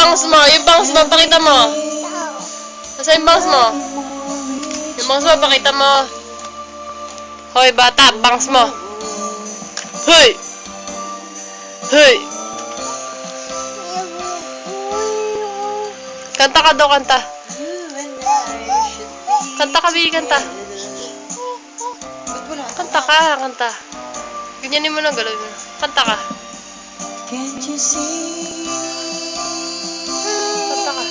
bangs mo? Yung bangs mo, pakita mo. Nasa yung bangs mo? Yung bangs mo, pakita mo. Hoy, bata, bangs mo. Hoy! Hoy! Kanta ka daw, kanta. Kanta ka, Bi, kanta. Kanta ka, kanta. Ganyanin mo na, galawin mo. Kanta ka. Kanta ka.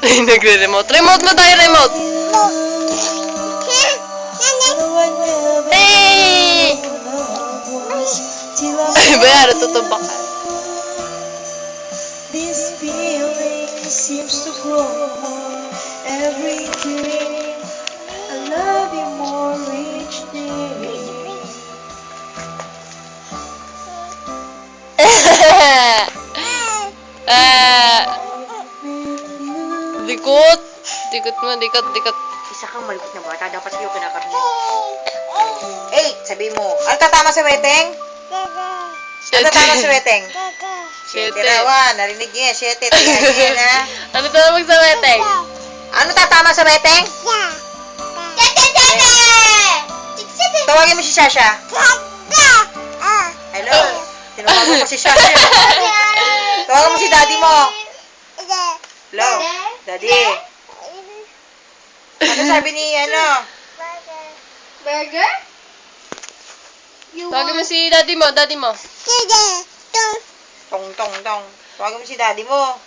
Ay, nagre-remote. Remote mo tayo, remote. Hey! Ay, bayaro, tutubak ka. This feeling seems to grow every day. I love you more each day. Dikot. Dikot mo, dikot, dikot. Isa kang malupit na bata, dapat sa'yo kinakarinig. Eh, sabi mo, ano tatama sa weteng? Ano tatama sa weteng? Siyete rawan, narinig niya, siyete, tingnan niya na. Ano tawag sa weteng? Ano tatama sa weteng? Tawagin mo si Sasha. Hello? Tinawagan mo si Sasha. Tawagan mo si daddy mo. Hello? Daddy. Ano sabi ni, ano? Burger? Tawagin mo si daddy mo, daddy mo. Tong, tong, tong. Tawagan mo si daddy mo.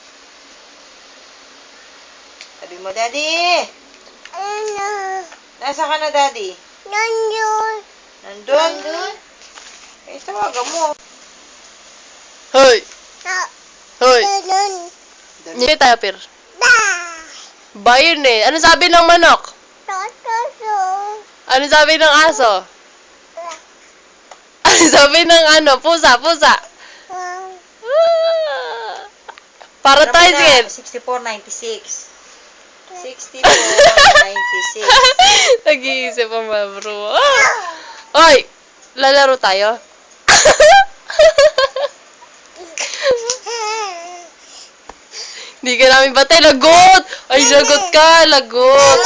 Sabi mo, daddy. Nasa ka na, daddy? Nandun? Eh, tawagan mo. Hoy! Hoy! Hindi tayo, Pir. Bayan eh. Ano sabi ng manok? Ano sabi ng aso? Ano sabi ng ano? Pusa, pusa. Para tayo, sige. 64.96. 64.96. Nag-iisip ang mga bro. Hoy! Lalaro tayo? Hindi ka namin batay. Lagot! Ay, lagot ka. Lagot.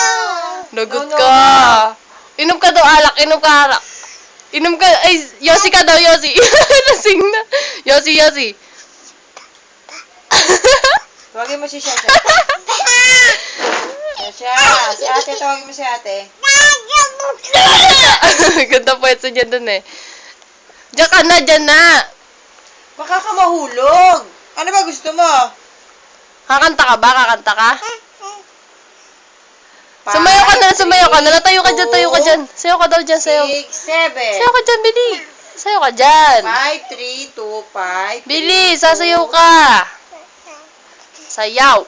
Lagot ka. Inom ka daw alak. Inom ka alak. Inom ka. Ay, Yossi ka daw, Yossi. Lasing na. Yossi, Yossi. Tawagin mo si Sasha. Sasha, si ate, tawagin mo si ate. Ganda pwede dyan dun eh. Diyan ka na, dyan na. Baka ka mahulog. Ano ba gusto mo? Kakanta ka ba? Kakanta ka? Sumayo ka na, sumayo ka na. Tayo ka dyan, tayo ka dyan. Sayo ka daw dyan, sayo. 6, 7. Sayo ka dyan, Bili. Sayo ka dyan. 5, 3, 2, 5. Bili, sasayaw ka. Sayaw.